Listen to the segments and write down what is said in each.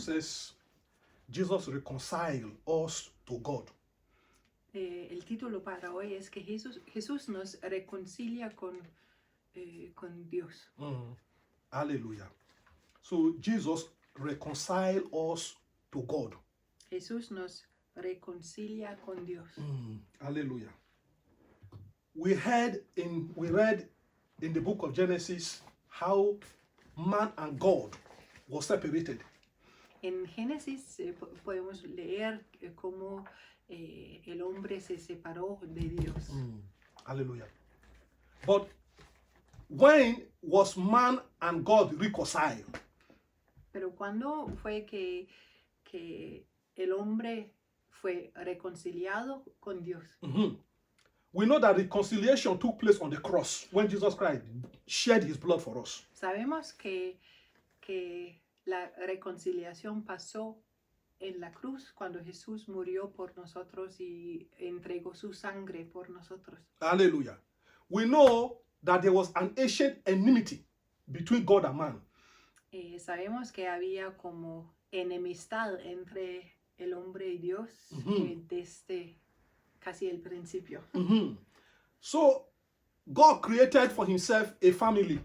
says Jesus reconciled us to God. El título para hoy es que Jesús nos reconcilia con Dios. Hallelujah. So Jesus reconciled us to God. Jesús nos reconcilia con Dios. Hallelujah. We read in the book of Genesis how man and God were separated. En Génesis podemos leer cómo el hombre se separó de Dios. Hallelujah. But when was man and God reconciled? Pero ¿cuándo fue que el hombre fue reconciliado con Dios? We know that reconciliation took place on the cross when Jesus Christ shed his blood for us. Sabemos que la reconciliación pasó en la cruz cuando Jesús murió por nosotros y entregó su sangre por nosotros. Hallelujah. We know that there was an ancient enmity between God and man. Sabemos que había como enemistad entre el hombre y Dios desde casi el principio. So God created for himself a family.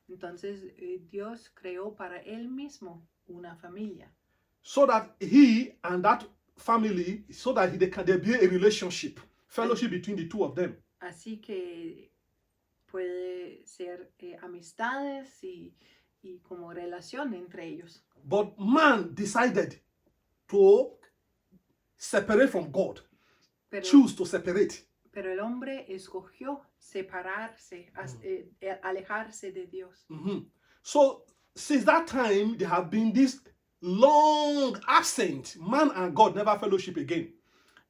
Entonces Dios creó para él mismo una familia. So that he and that family, so that there be a relationship, fellowship between the two of them. Así que puede ser amistades y como relación entre ellos. But man decided to separate from God, choose to separate. Pero el hombre escogió separarse, alejarse de Dios. So since that time, there have been this long absent. Man and God never fellowship again.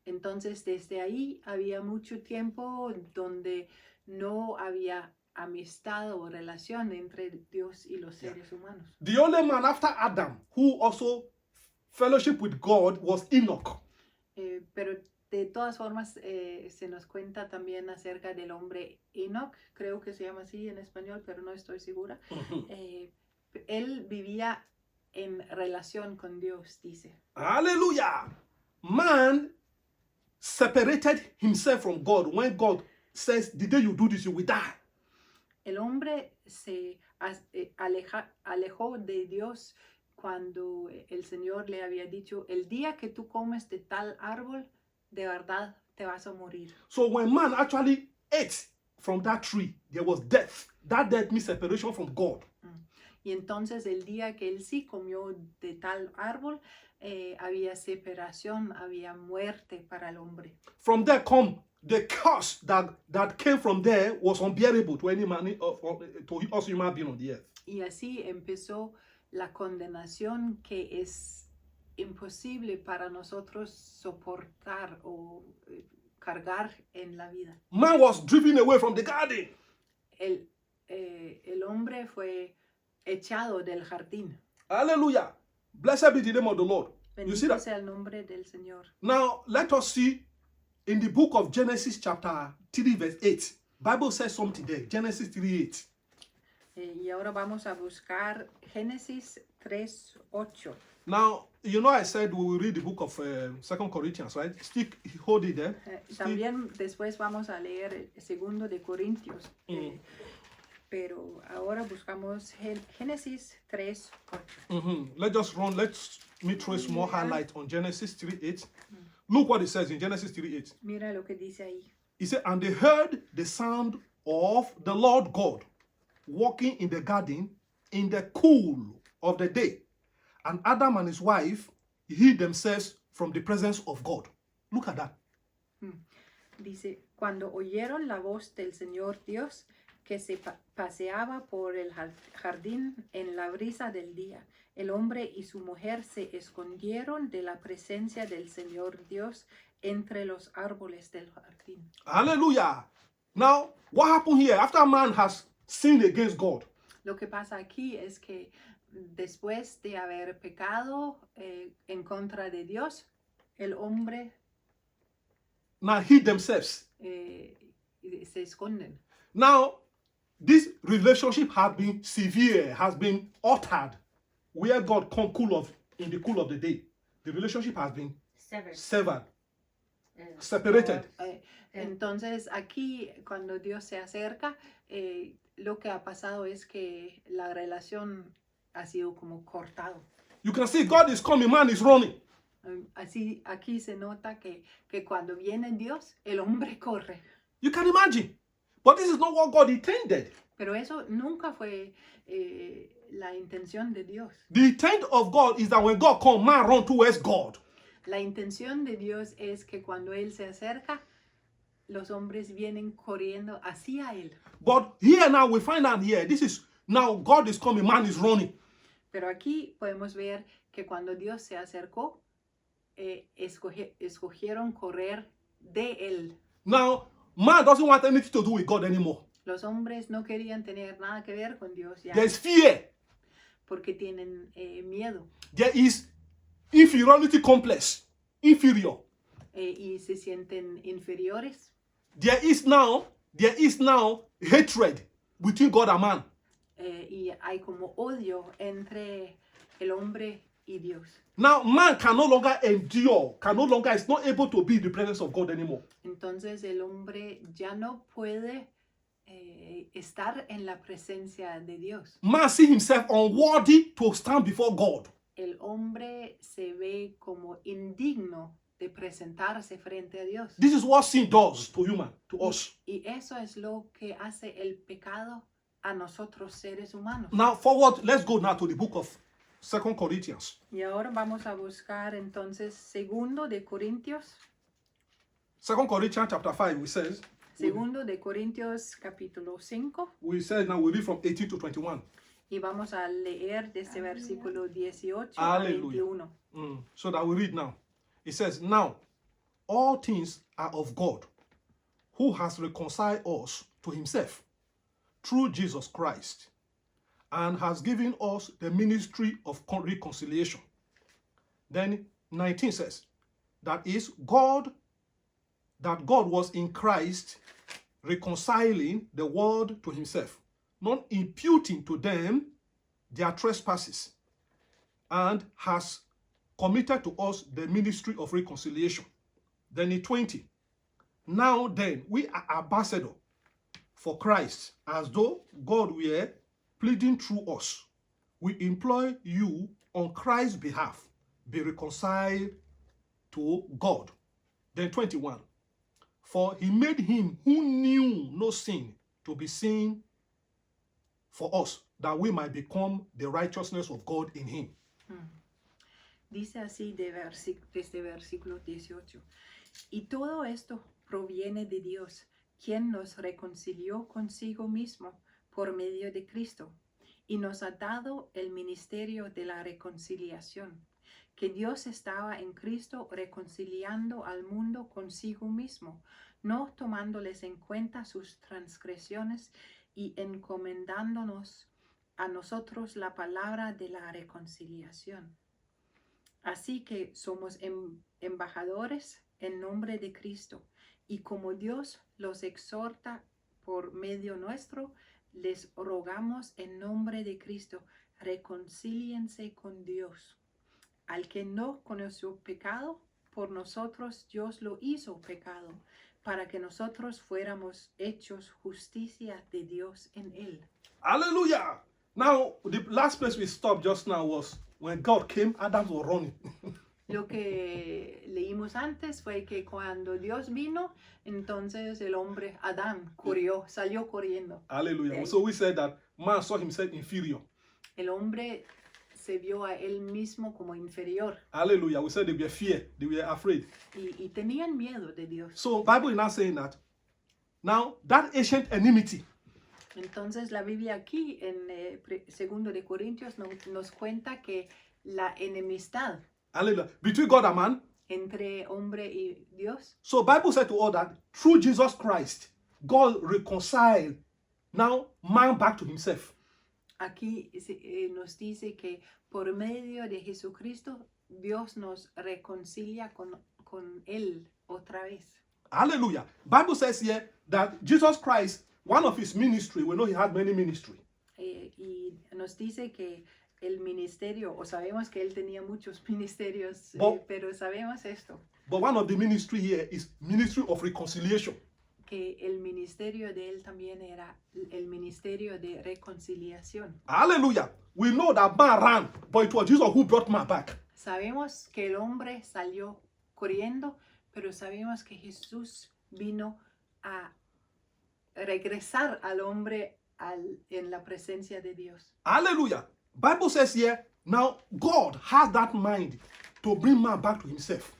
Entonces desde ahí había mucho tiempo donde no había amistad o relación entre Dios y los seres humanos. The only man after Adam who also fellowship with God was Enoch. Pero de todas formas se nos cuenta también acerca del hombre Enoch, creo que se llama así en español, pero no estoy segura. Él vivía en relación con Dios, dice. Hallelujah. Man separated himself from God when God says, the day you do this, you will die. El hombre se alejó de Dios cuando el Señor le había dicho, el día que tú comes de tal árbol, de verdad te vas a morir. So when man actually ate from that tree, there was death. That death means separation from God. Y entonces el día que él sí comió de tal árbol, había separación, había muerte para el hombre. From there come the curse that came from there was unbearable to any man, to us human being on the earth. Y así empezó la condenación que es imposible para nosotros soportar o cargar en la vida. Man was driven away from the garden. El hombre fue echado del jardín. Hallelujah. Blessed be the name of the Lord. You see Bendito that? sea el nombre del Señor. Now, let us see in the book of Genesis chapter 3 verse 8. Bible says something there. Genesis 3:8. Y ahora vamos a buscar Génesis 3:8. Now, you know I said we will read the book of 2 Corinthians, right? Stick, hold it there. También después vamos a leer el segundo de Corintios. Pero ahora buscamos Génesis 3:8. Let me throw a small highlight on Genesis 3:8. Look what it says in Genesis 3:8. Mira lo que dice ahí. He said, and they heard the sound of the Lord God walking in the garden in the cool of the day. And Adam and his wife hid themselves from the presence of God. Look at that. Dice, cuando oyeron la voz del Señor Dios que se paseaba por el jardín en la brisa del día, el hombre y su mujer se escondieron de la presencia del Señor Dios entre los árboles del jardín. Hallelujah. Now, what happened here after man has sinned against God? Lo que pasa aquí es que después de haber pecado en contra de Dios, el hombre Now hid themselves. se esconden. Now, this relationship has been severe, has been altered, where God come cool of in the cool of the day, the relationship has been Severed. severed, Uh, separated. Entonces aquí cuando Dios se acerca, lo que ha pasado es que la relación ha sido como cortado. You can see God is coming, man is running. Así aquí se nota que cuando viene Dios, el hombre corre. You can imagine. But this is not what God intended. Pero eso nunca fue la intención de Dios. The intent of God is that when God comes, man run towards God. La intención de Dios es que cuando Él se acerca, los hombres vienen corriendo hacia Él. But here now we find out here, this is now God is coming, man is running. Pero aquí podemos ver que cuando Dios se acercó, escogieron correr de Él. Now, man doesn't want anything to do with God anymore. Los hombres no querían tener nada que ver con Dios ya, There's fear. porque tienen miedo There is inferiority complex. Inferior. y se sienten inferiores. There is now hatred between God and man. Y hay como odio entre el hombre y Dios. Now, man can no longer endure, is not able to be in the presence of God anymore. Entonces el hombre ya no puede estar en la presencia de Dios. Man see himself unworthy to stand before God. El hombre se ve como indigno de presentarse frente a Dios. This is what sin does to human, to us. Y eso es lo que hace el pecado a nosotros seres humanos. Now, forward, let's go now to the book of 2 Corinthians. Y ahora vamos a buscar entonces Segundo de Corintios. 2 Corinthians chapter 5, we says, Segundo de Corintios capítulo 5. we said now we read from 18 to 21. Y vamos a leer desde versículo 18 a Aleluya. 21. So that we read now. It says, now, all things are of God, who has reconciled us to himself through Jesus Christ, and has given us the ministry of reconciliation. Then 19 says, that God was in Christ reconciling the world to himself, not imputing to them their trespasses, and has committed to us the ministry of reconciliation. Then in 20, now then we are ambassadors for Christ, as though God were pleading through us. We implore you on Christ's behalf, be reconciled to God. Then 21, for he made him who knew no sin to be sin for us, that we might become the righteousness of God in him. Dice así desde versículo 18. Y todo esto proviene de Dios, quien nos reconcilió consigo mismo por medio de Cristo, y nos ha dado el ministerio de la reconciliación, que Dios estaba en Cristo reconciliando al mundo consigo mismo, no tomándoles en cuenta sus transgresiones y encomendándonos a nosotros la palabra de la reconciliación. Así que somos embajadores en nombre de Cristo, y como Dios los exhorta por medio nuestro, les rogamos en nombre de Cristo, reconcíliense con Dios. Al que no conoció pecado, por nosotros Dios lo hizo pecado, para que nosotros fuéramos hechos justicia de Dios en él. Hallelujah! Now, the last place we stopped just now was when God came, Adam was running. Lo que leímos antes fue que cuando Dios vino, entonces el hombre Adán salió corriendo. Hallelujah. So we said that man saw himself inferior. El hombre se vio a él mismo como inferior Hallelujah. We said they were fear, they were afraid. y tenían miedo de Dios. So Bible is now saying that now that ancient enmity, Entonces la Biblia aquí en Segundo de Corintios nos cuenta que la enemistad hallelujah, between God and man. entre hombre y Dios. So Bible said to all that through Jesus Christ, God reconciled now man back to himself. Aquí nos dice que por medio de Jesucristo Dios nos reconcilia con Él otra vez. Hallelujah. Bible says here that Jesus Christ, one of his ministry, we know he had many ministry. Y nos dice que el ministerio, o sabemos que él tenía muchos ministerios, pero sabemos esto, But one of the ministry here is ministry of reconciliation. que el ministerio de él también era el ministerio de reconciliación. Hallelujah. We know that man ran, but it was Jesus who brought man back. Sabemos que el hombre salió corriendo, pero sabemos que Jesús vino a regresar al hombre en la presencia de Dios. Hallelujah. Bible says here, now God has that mind to bring man back to himself.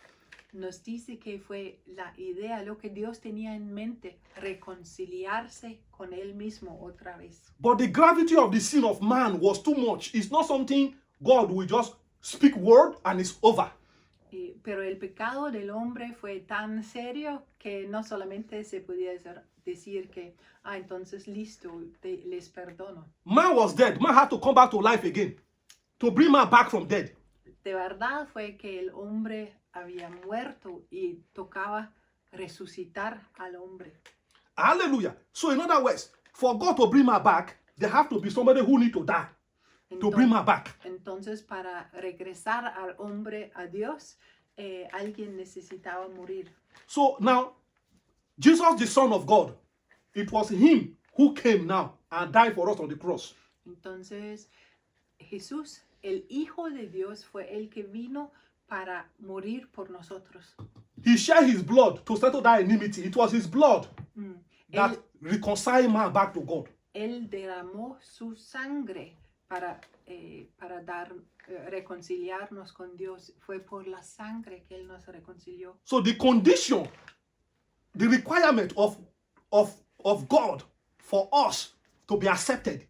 Nos dice que fue la idea, lo que Dios tenía en mente, reconciliarse con él mismo otra vez. But the gravity of the sin of man was too much. It's not something God will just speak word and it's over. Pero el pecado del hombre fue tan serio que no solamente se podía decir que, entonces listo, les perdono. Man was dead. Man had to come back to life again to bring man back from dead. De verdad fue que el hombre había muerto y tocaba resucitar al hombre. Hallelujah. So in other words, for God to bring man back, there have to be somebody who need to die to bring man back. Entonces, para regresar al hombre a Dios, alguien necesitaba morir. So now, Jesus, the Son of God, it was him who came now and died for us on the cross. Entonces, Jesús, el Hijo de Dios, fue el que vino para morir por nosotros. He shed his blood to settle that enmity. It was his blood that reconciled man back to God. Él derramó su sangre para reconciliarnos con Dios. Fue por la sangre que él nos reconcilió. So the condition, the requirement of God for us to be accepted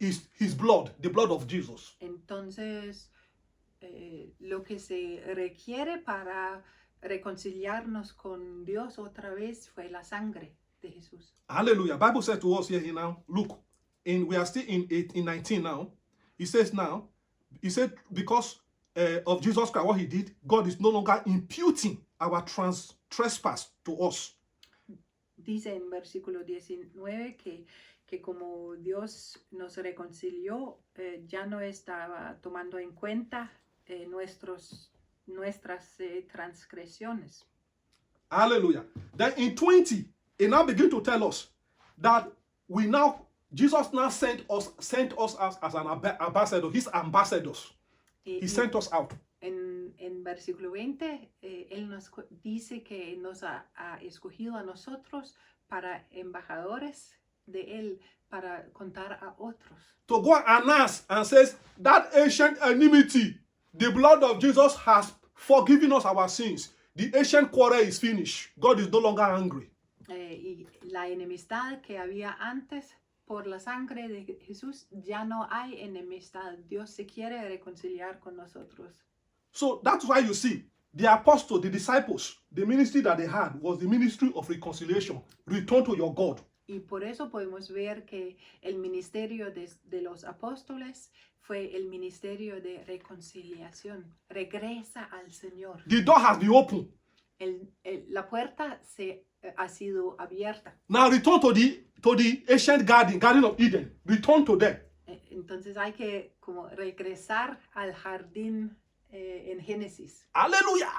is his blood, the blood of Jesus. Entonces, lo que se requiere para reconciliarnos con Dios otra vez fue la sangre de Jesús. Hallelujah. Bible said to us here now, look, we are still in 19 now. He says now, he said because of Jesus Christ, what he did, God is no longer imputing our trespass to us. Dice en versículo 19 que como Dios nos reconcilió, ya no estaba tomando en cuenta nuestras transgresiones. Hallelujah. Then in 20, it now begins to tell us that Jesus now sent us as an ambassador, his ambassadors. He sent us out. En versículo 20, él nos dice que nos ha escogido a nosotros para embajadores de él, para contar a otros. To go and announce and says that ancient enmity, the blood of Jesus has forgiven us our sins. The ancient quarrel is finished. God is no longer angry. Y la enemistad que había antes por la sangre de Jesús, ya no hay enemistad. Dios se quiere reconciliar con nosotros. So that's why you see the apostles, the disciples, the ministry that they had was the ministry of reconciliation. Return to your God. Y por eso podemos ver que el ministerio de los apóstoles fue el ministerio de reconciliación. Regresa al Señor. The door has been opened. La puerta ha sido abierta. Now return to the ancient garden of Eden. Return to them. Entonces hay que como regresar al jardín en Génesis. Hallelujah.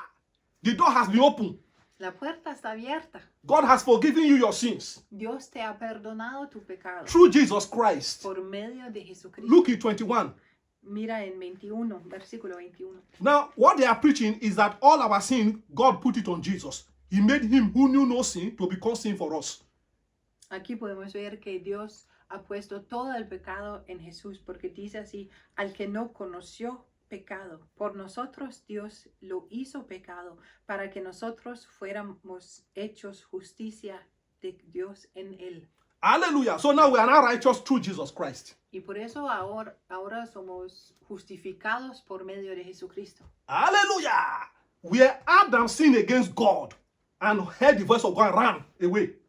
The door has been opened. La puerta está abierta. God has forgiven you your sins. Dios te ha perdonado tu pecado. Through Jesus Christ. Por medio de Jesucristo. Look at 21. Mira en 21, versículo 21. Now, what they are preaching is that all our sin, God put it on Jesus. He made him who knew no sin to become sin for us. Aquí podemos ver que Dios ha puesto todo el pecado en Jesús, porque dice así, al que no conoció pecado, por nosotros Dios lo hizo pecado, para que nosotros fuéramos hechos justicia de Dios en él. Hallelujah. So now we are now righteous through Jesus Christ. Y por eso ahora somos justificados por medio de Jesucristo. Hallelujah. Where Adam sinned against God and heard the voice of God, ran away.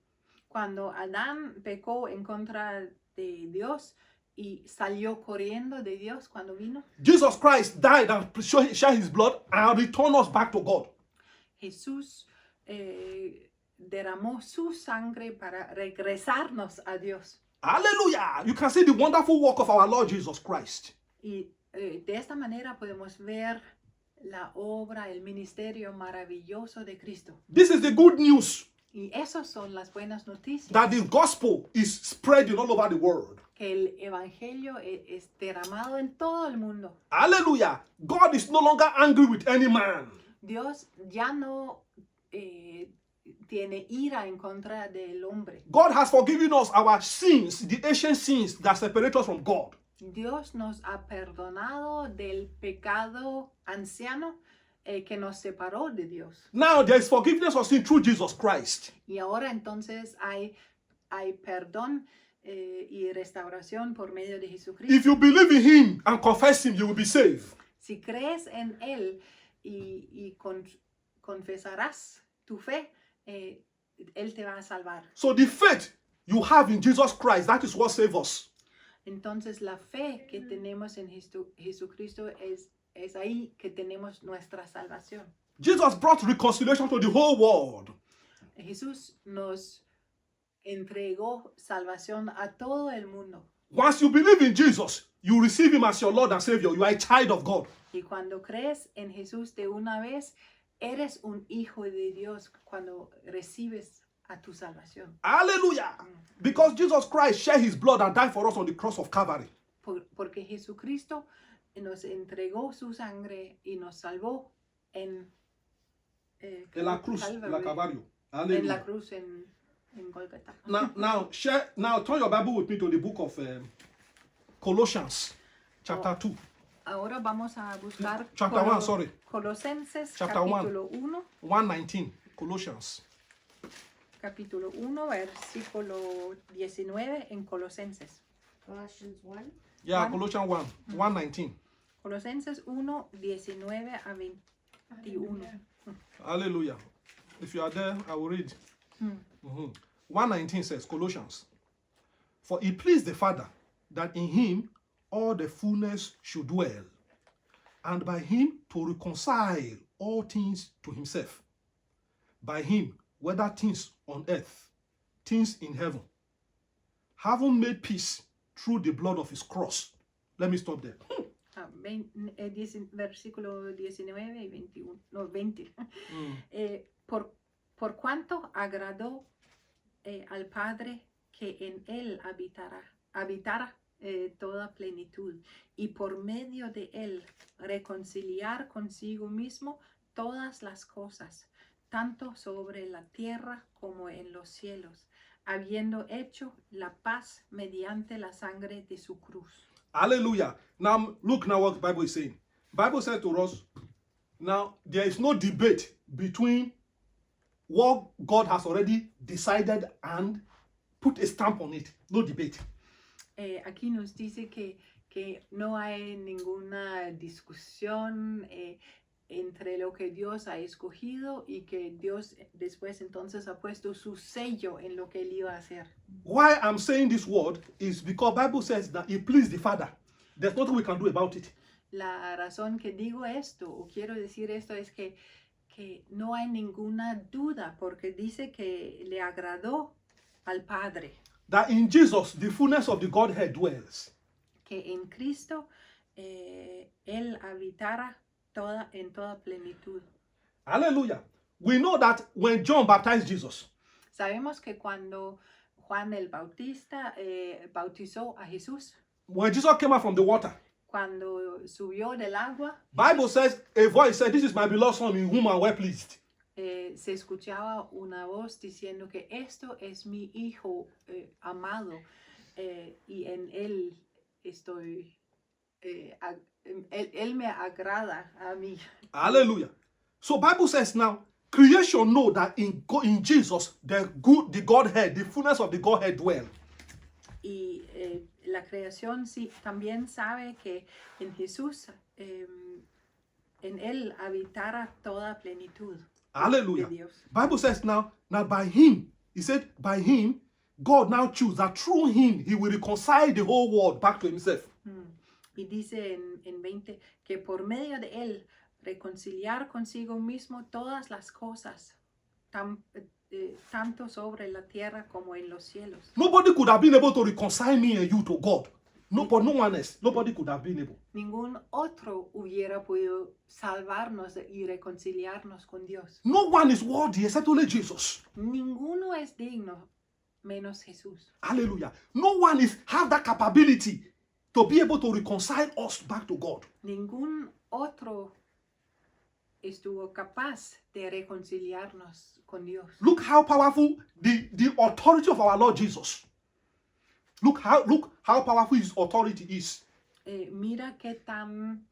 Cuando Adán pecó en contra de Dios y salió corriendo de Dios cuando vino, Jesus Christ died and shed his blood and returned us back to God. Jesús derramó su sangre para regresarnos a Dios. Hallelujah. You can see the wonderful work of our Lord Jesus Christ. Y de esta manera podemos ver la obra, el ministerio maravilloso de Cristo. This is the good news Y esas son las buenas noticias. that the gospel is spreading all over the world. Que el evangelio es derramado en todo el mundo. Hallelujah. God is no longer angry with any man. Dios ya no tiene ira en contra del hombre. God has forgiven us our sins, the ancient sins that separate us from God. Dios nos ha perdonado del pecado anciano que nos separó de Dios. Now there is forgiveness of sin through Jesus Christ. Y ahora entonces hay perdón y restauración por medio de Jesucristo. If you believe in him and confess him, you will be saved. Si crees en Él y confesarás tu fe, Él te va a salvar. So the faith you have in Jesus Christ, that is what saves us. Entonces la fe que tenemos en Jesucristo es ahí que tenemos nuestra salvación. Jesus brought reconciliation to the whole world. Jesús nos entregó salvación a todo el mundo. Once you believe in Jesus, you receive him as your Lord and Savior. You are a child of God. Y cuando crees en Jesús de una vez, eres un hijo de Dios cuando recibes a tu salvación. Hallelujah. Because Jesus Christ shed his blood and died for us on the cross of Calvary. Porque Jesucristo nos entregó su sangre y nos salvó en La cruz, la Calvario. en la Hallelujah. cruz en Golgotha. Now turn your Bible with me to the book of Colossians, chapter 2. Ahora vamos a buscar Chapter 1, sorry. Colosenses Chapter 1. capítulo 1, 1:19. Colossians. capítulo 1, versículo 19 en Colosenses. Colossians 1. Yeah, One. Colossians 1, 1:19. Colosenses 1, 19 a 21. Hallelujah. If you are there, I will read. 1:19 says, Colossians, for it pleased the Father that in him all the fullness should dwell, and by him to reconcile all things to himself. By him, whether things on earth, things in heaven, having made peace through the blood of his cross. Let me stop there. Versículo 19 y 21. No, 20. Por cuanto agradó al Padre que en él habitara toda plenitud, y por medio de él reconciliar consigo mismo todas las cosas, tanto sobre la tierra como en los cielos, habiendo hecho la paz mediante la sangre de su cruz. Hallelujah. Now, look now what the Bible is saying. Bible said to us, now there is no debate between what God has already decided and put a stamp on it. No debate. Aquí nos dice que no hay ninguna discusión entre lo que Dios ha escogido y que Dios después entonces ha puesto su sello en lo que él iba a hacer. Why I'm saying this word is because Bible says that it pleased the Father. There's nothing we can do about it. La razón que digo esto o quiero decir esto es que no hay ninguna duda porque dice que le agradó al Padre. That in Jesus, the fullness of the Godhead dwells. Que en Cristo él habitara en toda plenitud. Hallelujah. We know that when John baptized Jesus, Sabemos que cuando Juan el Bautista bautizó a Jesús, when Jesus came out from the water, cuando subió del agua, Bible says a voice said, "This is my beloved son in whom I'm well pleased." se escuchaba una voz diciendo que esto es mi hijo amado y en él estoy, él me agrada a mí. Hallelujah. So Bible says now, creation know that in Jesus, the Godhead, the fullness of the Godhead dwell. Y la creación sí también sabe que en Jesús, en él habitara toda plenitud. Hallelujah. De Dios. Bible says now by him, he said, by him, God now choose that through him, he will reconcile the whole world back to himself. Y dice en 20 que por medio de él reconciliar consigo mismo todas las cosas, tanto sobre la tierra como en los cielos. Nobody could have been able to reconcile me and you to God. No, but no one else. Nobody could have been able. Ningún otro hubiera podido salvarnos y reconciliarnos con Dios. No one is worthy except only Jesus. Ninguno es digno menos Jesús. Hallelujah. No one have that capability to be able to reconcile us back to God. Ningún otro estuvo capaz de reconciliarnos con Dios. Look how powerful the authority of our Lord Jesus. Look how powerful his authority is. Mira qué tan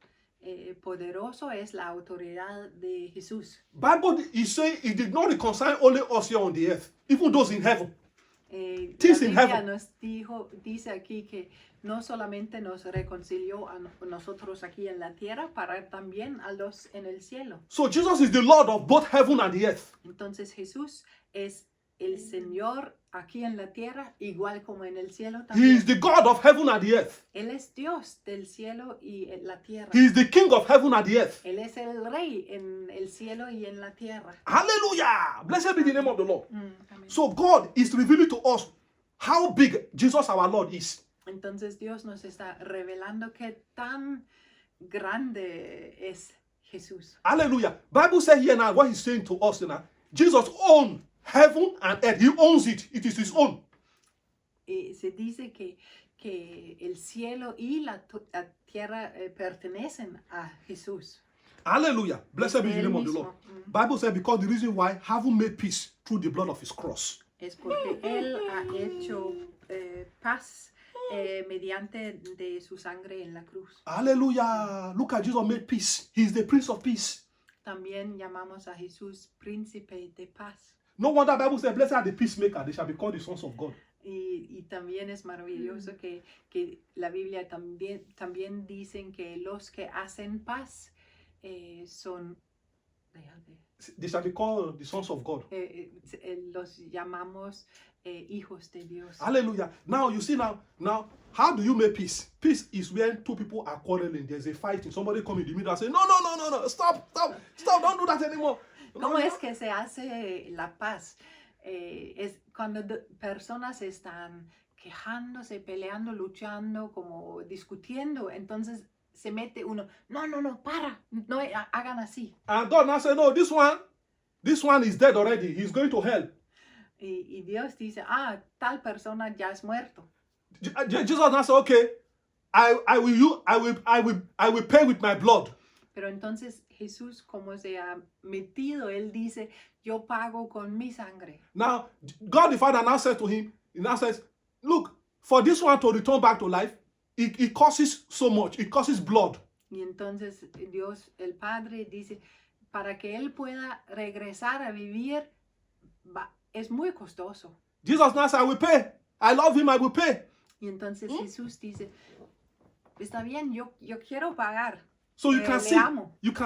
poderoso es la autoridad de Jesús. Bible is saying he did not reconcile only us here on the earth, even those in heaven. La Things in Biblia heaven. nos dice aquí que no solamente nos reconcilió a nosotros aquí en la tierra, para también a los en el cielo. So Jesus is the Lord of both heaven and the earth. Entonces Jesús es el Señor aquí en la tierra, igual como en el cielo He también. is the God of heaven and the earth. Él es Dios del cielo y en la tierra. He is the King of heaven and the earth. Él es el Rey en el cielo y en la tierra. Hallelujah. Blessed be the name of the Lord. Amén. So God is revealing to us how big Jesus our Lord is. Entonces Dios nos está revelando qué tan grande es Jesús. Hallelujah. Bible says here now what he's saying to us now. Jesus owns heaven and earth. He owns it. It is his own. Se dice que el cielo y la tierra pertenecen a Jesús. Hallelujah. Blessed be the Él name of the mismo. Lord. Bible says because the reason why heaven made peace through the blood of his cross. Es porque Él ha hecho paz mediante de su sangre en la cruz. Hallelujah. Look at Jesus made peace. He's the Prince of Peace. También llamamos a Jesús príncipe de paz. No wonder the Bible says, blessed are the peacemakers, they shall be called the sons of God. Y también es maravilloso que la Biblia también dicen que los que hacen paz son, They shall be called the sons of God. los llamamos hijos de Dios. Hallelujah. Now you see now how do you make peace? Peace is when two people are quarreling. There's a fighting. Somebody come in the middle and say, no, stop, don't do that anymore. ¿Cómo es que se hace la paz? Es cuando personas están quejándose, peleando, luchando, como discutiendo, entonces se mete uno, no, para, no hagan así. And God now say, no, this one is dead already. He's going to hell. Y Dios dice, tal persona ya es muerto. Jesus now say, okay, I will pay with my blood. Pero entonces Jesús, como se ha metido, él dice, yo pago con mi sangre. Now, God the Father now says to him, he now says, look, for this one to return back to life, it costs so much. It costs blood. Y entonces Dios, el Padre, dice, para que él pueda regresar a vivir, es muy costoso. Jesus now says, I will pay. I love him, I will pay. Y entonces Jesús dice, está bien, yo quiero pagar. So you can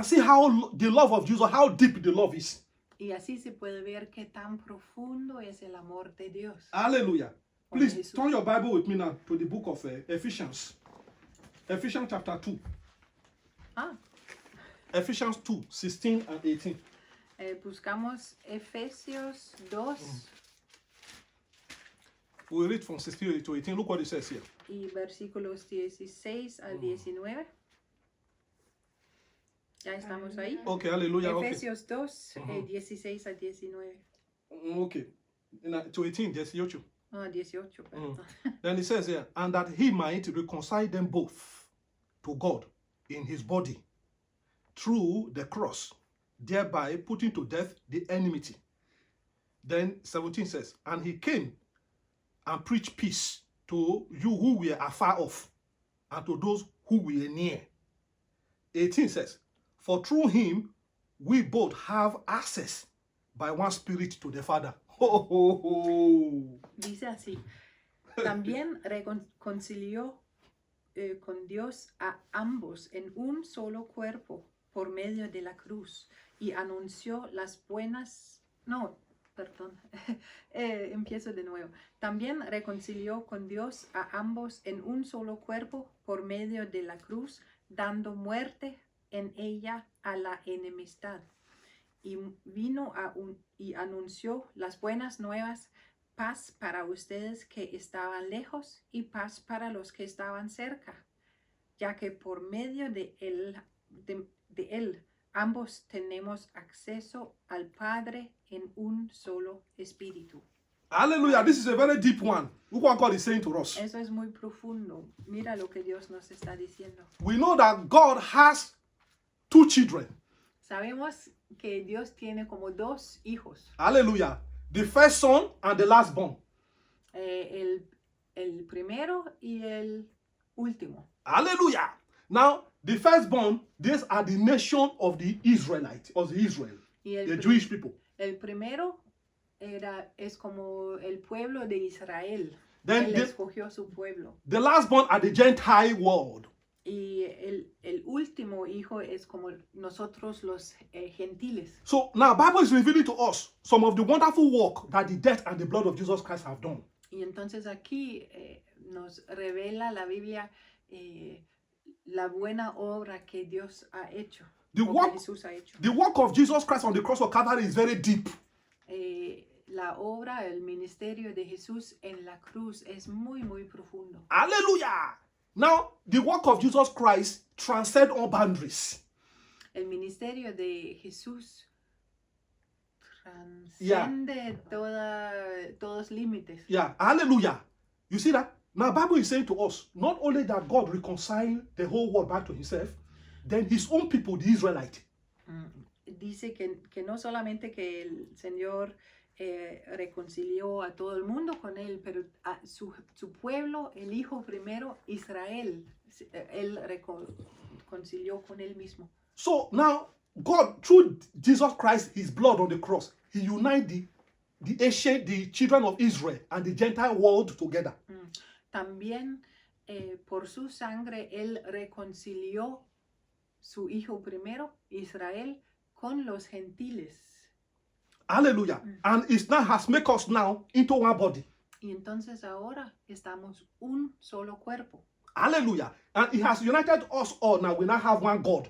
see how the love of Jesus, how deep the love is. Y así se puede ver qué tan profundo es el amor de Dios. Hallelujah. Please Jesus. turn your Bible with me now to the book of Ephesians. Ephesians chapter 2. Ephesians 2, 16 and 18. Buscamos Efesios 2 We read from 16 to 18. Look what it says here. y versículos 16 al 19. Ya estamos ahí. Okay, hallelujah. Okay. Efesios 2, 16 al 19. Okay. To 18, just 18. 18, perdón. Then it says here, and that he might reconcile them both to God in his body through the cross, thereby putting to death the enmity. Then 17 says, and he came and preached peace to you who were afar off, and to those who were near. 18 says, for through him we both have access by one spirit to the Father. Ho, ho, ho. Dice así, también reconcilió con Dios a ambos en un solo cuerpo por medio de la cruz y anunció las buenas, empiezo de nuevo. También reconcilió con Dios a ambos en un solo cuerpo por medio de la cruz, dando muerte en ella a la enemistad. Y vino y anunció las buenas nuevas paz para ustedes que estaban lejos y paz para los que estaban cerca, ya que por medio de él ambos tenemos acceso al Padre en un solo espíritu. Hallelujah. This is a very deep one. Look what God is saying to us. Eso es muy profundo. Mira lo que Dios nos está diciendo. We know that God has two children. Sabemos que Dios tiene como dos hijos. Hallelujah. The first son and the last born. El primero y el último. Hallelujah. Now, the firstborn, these are the nation of the Israelites, or the Israel, the Jewish people. El primero es como el pueblo de Israel. Then Él escogió su pueblo. The lastborn are the Gentile world. Y el último hijo es como nosotros los gentiles. So now Bible is revealing to us some of the wonderful work that the death and the blood of Jesus Christ have done. Y entonces aquí nos revela la Biblia la buena obra que Dios ha hecho. The work of Jesus Christ on the cross of Calvary is very deep. La obra, el ministerio de Jesús en la cruz es muy, muy profundo. Hallelujah. Now, the work of Jesus Christ transcends all boundaries. El ministerio de Jesús transciende todos límites. Yeah, hallelujah. You see that? Now, Bible is saying to us, not only that God reconciled the whole world back to himself, then his own people, the Israelites. Dice que no solamente que el Señor reconcilió a todo el mundo con él, pero a su pueblo, el hijo primero, Israel, él reconcilió con él mismo. So now, God, through Jesus Christ, his blood on the cross, he united the children of Israel and the Gentile world together. También por su sangre, él reconcilió su hijo primero, Israel, con los gentiles. Hallelujah. And it now has made us now into one body. Y entonces ahora estamos un solo cuerpo. Hallelujah. And he has united us all. Now we now have one God.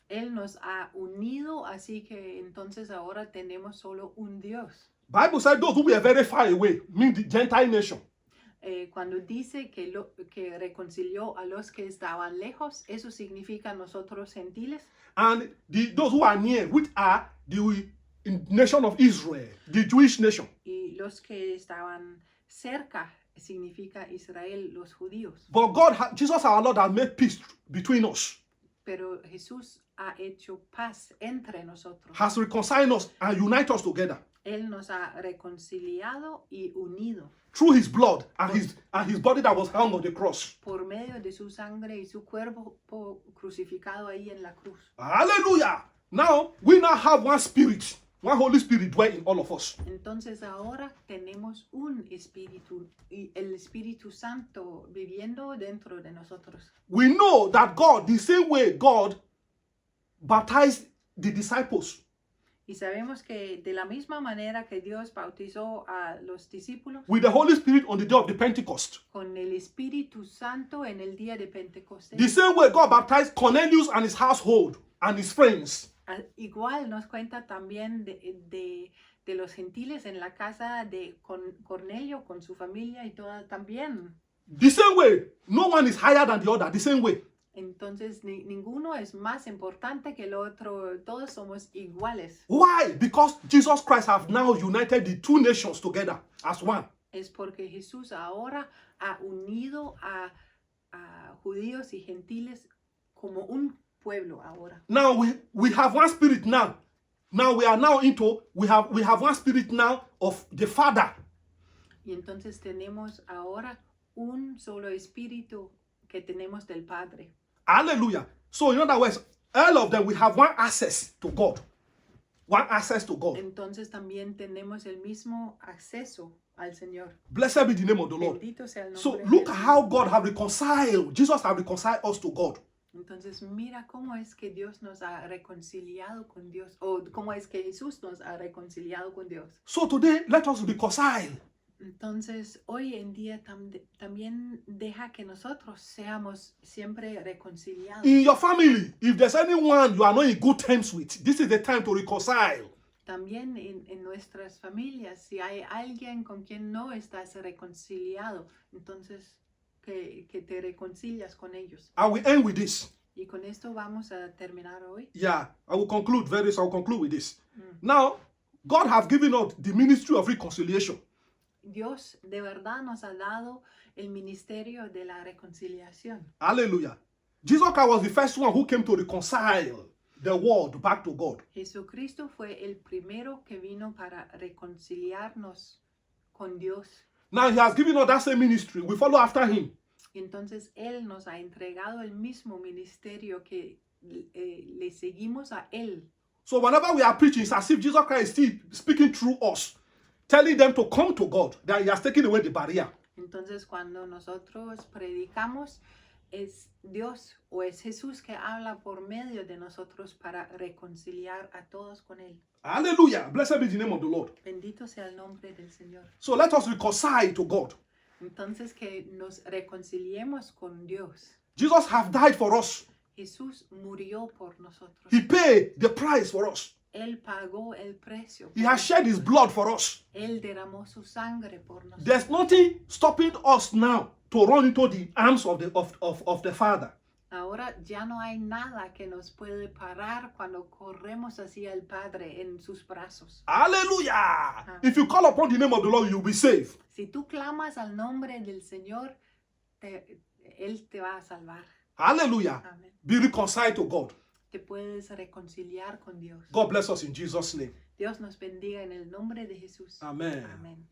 Él nos ha unido, así que entonces ahora tenemos solo un Dios. Bible said those who were very far away, mean the Gentile nation. Cuando dice que reconcilió a los que estaban lejos, eso significa nosotros gentiles. And those who are near, which are the nation of Israel, the Jewish nation. Y los que estaban cerca significa Israel, los judíos. But Jesus our Lord has made peace between us. Pero Jesús ha hecho paz entre nosotros. Has reconciled us and united us together. Él nos ha reconciliado y unido. Through his blood and his body that was hung on the cross. Por medio de su sangre y su cuerpo crucificado ahí en la cruz. Hallelujah. Now, we now have one spirit, one Holy Spirit dwelling in all of us. Entonces ahora tenemos un espíritu y el Espíritu Santo viviendo dentro de nosotros. We know that God, the same way God baptized the disciples. Y sabemos que de la misma manera que Dios bautizó a los discípulos With the Holy Spirit on the day of the Pentecost. con el Espíritu Santo en el día de Pentecostés. The same way God baptized Cornelius and his household and his friends. Igual nos cuenta también de los gentiles en la casa de Cornelio con su familia y toda también. The same way, no one is higher than the other. The same way. Entonces ninguno es más importante que el otro, todos somos iguales. Why? Because Jesus Christ have now united the two nations together as one. Es porque Jesús ahora ha unido a judíos y gentiles como un pueblo ahora. Now we have one spirit now. Now we have one spirit now of the Father. Y entonces tenemos ahora un solo espíritu que tenemos del Padre. Hallelujah. So in other words, all of them, we have one access to God. One access to God. Entonces también tenemos el mismo acceso al Señor. Blessed be the name of the Lord. Bendito sea el nombre So de look Jesús. how God have reconciled. Jesus have reconciled us to God. Entonces mira cómo es que Dios nos ha reconciliado con Dios, o cómo es que Jesús nos ha reconciliado con Dios. So today, let us reconcile. Entonces hoy en día también deja que nosotros seamos siempre reconciliados. In your family, if there's anyone you are not in good terms with, this is the time to reconcile. También en nuestras familias, si hay alguien con quien no estás reconciliado, entonces que te reconcilias con ellos. I will end with this. Y con esto vamos a terminar hoy. Yeah, I will conclude with this. Now, God have given us the ministry of reconciliation. Dios de verdad nos ha dado el ministerio de la reconciliación. Hallelujah. Jesus Christ was the first one who came to reconcile the world back to God. Jesucristo fue el primero que vino para reconciliarnos con Dios. Now he has given us that same ministry. We follow after him. Entonces Él nos ha entregado el mismo ministerio que le seguimos a Él. So whenever we are preaching, it's as if Jesus Christ is still speaking through us, telling them to come to God, that he has taken away the barrier. Entonces cuando nosotros predicamos, es Dios o es Jesús que habla por medio de nosotros para reconciliar a todos con Él. Hallelujah. Blessed be the name of the Lord. Bendito sea el nombre del Señor. So let us reconcile to God. Entonces que nos reconciliemos con Dios. Jesus have died for us. Jesús murió por nosotros. He paid the price for us. Él pagó el precio. He has shed his blood for us. Él derramó su sangre por nosotros. There's nothing stopping us now to run into the arms of the Father. Ahora ya no hay nada que nos puede parar cuando corremos hacia el Padre en sus brazos. Hallelujah! If you call upon the name of the Lord, you'll be saved. Si tú clamas al nombre del Señor, Él te va a salvar. Hallelujah! Amén. Be reconciled to God. Te puedes reconciliar con Dios. God bless us in Jesus' name. Dios nos bendiga en el nombre de Jesús. Amen. Amén.